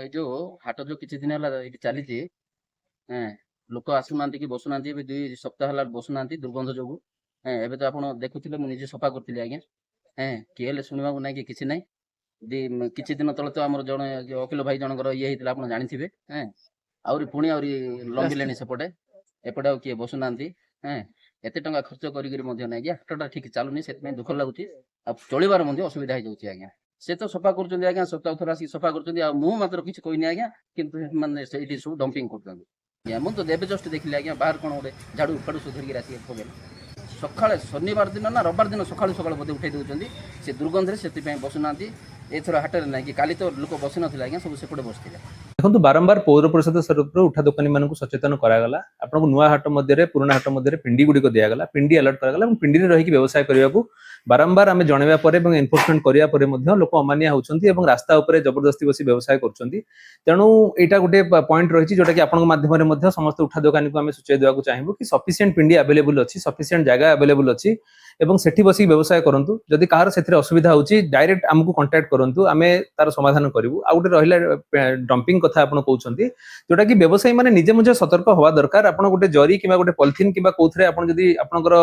ଏଇ ଯୋଉ ହାଟ ଯୋଉ କିଛି ଦିନ ହେଲା ଏଇଠି ଚାଲିଛି, ଲୋକ ଆସୁନାହାନ୍ତି କି ବସୁନାହାନ୍ତି, ଏବେ 2 ସପ୍ତାହ ହେଲା ବସୁନାହାନ୍ତି ଦୁର୍ଗନ୍ଧ ଯୋଗୁ। ଏବେ ତ ଆପଣ ଦେଖୁଥିଲେ, ମୁଁ ନିଜେ ସଫା କରୁଥିଲି ଆଜ୍ଞା। କିଏ ହେଲେ ଶୁଣିବାକୁ ନାହିଁ କି କିଛି ନାହିଁ। କିଛି ଦିନ ତଳେ ତ ଆମର ଜଣେ ଅଖିଲ ଭାଇ ଜଣଙ୍କର ଇଏ ହେଇଥିଲା, ଆପଣ ଜାଣିଥିବେ। ଆହୁରି ଲମ୍ବିଲେଣି ସେପଟେ। ଏପଟେ ଆଉ କିଏ ବସୁନାହାନ୍ତି। ଏତେ ଟଙ୍କା ଖର୍ଚ୍ଚ କରିକିରି ମଧ୍ୟ ନାହିଁ ଆଜ୍ଞା, ହାଟଟା ଠିକ ଚାଲୁନି, ସେଥିପାଇଁ ଦୁଃଖ ଲାଗୁଛି। ଆଉ ଚଳିବାର ମଧ୍ୟ ଅସୁବିଧା ହେଇଯାଉଛି ଆଜ୍ଞା। ସେ ତ ସଫା କରୁଛନ୍ତି ଆଜ୍ଞା, ସପ୍ତାହ ଥରେ ଆସିକି ସଫା କରୁଛନ୍ତି, ଆଉ ମୁଁ ମାତ୍ର କିଛି କହିନି ଆଜ୍ଞା। କିନ୍ତୁ ମାନେ ସେଇଠି ସବୁ ଡମ୍ପିଂ କରୁଛନ୍ତି ଆଜ୍ଞା। ମୁଁ ତ ଏବେ ଜଷ୍ଟ ଦେଖିଲି ଆଜ୍ଞା, ବାହାର କ'ଣ ଗୋଟେ ଝାଡ଼ୁ ଫାଡ଼ୁ ସବୁ ଧରିକି ଆସିକି ପକେଇଲେ। ସକାଳେ ଶନିବାର ଦିନ ନା ରବିବାର ଦିନ ସକାଳୁ ସକାଳୁ ବୋଧେ ଉଠେଇ ଦେଉଛନ୍ତି ସେ ଦୁର୍ଗନ୍ଧରେ, ସେଥିପାଇଁ ବସୁନାହାନ୍ତି। ଏଥର ହାଟରେ ନାହିଁ କି, କାଲି ତ ଲୋକ ବସିନଥିଲେ ଆଜ୍ଞା, ସବୁ ସେପଟେ ବସିଥିଲେ। ଦେଖନ୍ତୁ, ବାରମ୍ବାର ପୌର ପରିଷଦ ତରଫରୁ ଉଠା ଦୋକାନୀ ମାନଙ୍କୁ ସଚେତନ କରାଗଲା। ଆପଣଙ୍କୁ ନୂଆ ହାଟ ମଧ୍ୟରେ ପୁରୁଣା ହାଟ ମଧ୍ୟରେ ପିଣ୍ଡି ଗୁଡିକ ଦିଆଗଲା, ପିଣ୍ଡି ଆଲର୍ଟ କରାଗଲା ଏବଂ ପିଣ୍ଡିରେ ରହିକି ବ୍ୟବସାୟ କରିବାକୁ ବାରମ୍ବାର ଆମେ ଜଣାଇବା ପରେ ଏବଂ ଏନଫୋର୍ସମେଣ୍ଟ କରିବା ପରେ ମଧ୍ୟ ଲୋକ ଅମାନିଆ ହେଉଛନ୍ତି ଏବଂ ରାସ୍ତା ଉପରେ ଜବରଦସ୍ତି ବସି ବ୍ୟବସାୟ କରୁଛନ୍ତି। ତେଣୁ ଏଇଟା ଗୋଟେ ପଏଣ୍ଟ ରହିଛି, ଯୋଉଟା କି ଆପଣଙ୍କ ମାଧ୍ୟମରେ ମଧ୍ୟ ସମସ୍ତ ଉଠା ଦୋକାନୀକୁ ଆମେ ସୂଚାଇ ଦେବାକୁ ଚାହିଁବୁ କି ସଫିସିଏଣ୍ଟ ପିଣ୍ଡି ଆଭେଲେବୁଲ ଅଛି, ସଫିସିଏଣ୍ଟ ଜାଗା ଆଭେଲେବୁଲ ଅଛି ଏବଂ ସେଠି ବସିକି ବ୍ୟବସାୟ କରନ୍ତୁ। ଯଦି କାହାର ସେଥିରେ ଅସୁବିଧା ହେଉଛି, ଡାଇରେକ୍ଟ ଆମକୁ କଣ୍ଟାକ୍ଟ କରନ୍ତୁ, ଆମେ ତାର ସମାଧାନ କରିବୁ। ଆଉ ଗୋଟେ ରହିଲା ଡମ୍ପିଂ କଥା ଆପଣ କହୁଛନ୍ତି, ଯୋଉଟା କି ବ୍ୟବସାୟୀ ମାନେ ନିଜେ ମଧ୍ୟ ସତର୍କ ହବା ଦରକାର। ଆପଣ ଗୋଟେ ଜରି କିମ୍ବା ଗୋଟେ ପଲିଥିନ କିମ୍ବା କୋଉଥିରେ ଆପଣ ଯଦି ଆପଣଙ୍କର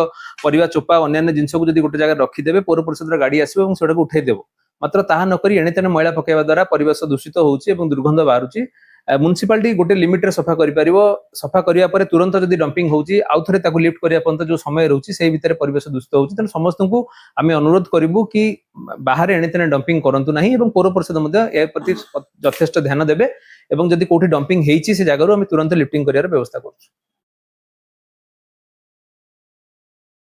ପରିବା ଚୋପା ଅନ୍ୟାନ୍ୟ ଜିନିଷକୁ ଯଦି ଗୋଟେ ଜାଗାରେ ରଖିଦେବେ, ପୌର ପରିଷଦର ଗାଡି ଆସିବ ଏବଂ ସେଟାକୁ ଉଠେଇଦେବ। ମାତ୍ର ତାହା ନକରି ଏଣେତେଣେ ମଇଳା ପକାଇବା ଦ୍ୱାରା ପରିବେଶ ଦୂଷିତ ହେଉଛି ଏବଂ ଦୁର୍ଗନ୍ଧ ବାହାରୁଛି। ମ୍ୟୁନିସିପାଲିଟି ଗୋଟେ ଲିମିଟରେ ସଫା କରିପାରିବ। ସଫା କରିବା ପରେ ତୁରନ୍ତ ଯଦି ଡମ୍ପିଂ ହେଉଛି, ଆଉ ଥରେ ତାକୁ ଲିଫ୍ଟ କରିବା ପର୍ଯ୍ୟନ୍ତ ଯୋଉ ସମୟ ରହୁଛି, ସେଇ ଭିତରେ ପରିବେଶ ଦୂଷିତ ହେଉଛି। ତେଣୁ ସମସ୍ତଙ୍କୁ ଆମେ ଅନୁରୋଧ କରିବୁ କି ବାହାରେ ଏଣେତେଣେ ଡମ୍ପିଂ କରନ୍ତୁ ନାହିଁ ଏବଂ ପୌର ପରିଷଦ ମଧ୍ୟ ଏ ପ୍ରତି ଯଥେଷ୍ଟ ଧ୍ୟାନ ଦେବେ ଏବଂ ଯଦି କୋଉଠି ଡମ୍ପିଂ ହେଇଛି ସେ ଜାଗାରୁ ଆମେ ତୁରନ୍ତ ଲିଫ୍ଟିଂ କରିବାର ବ୍ୟବସ୍ଥା କରୁଛୁ।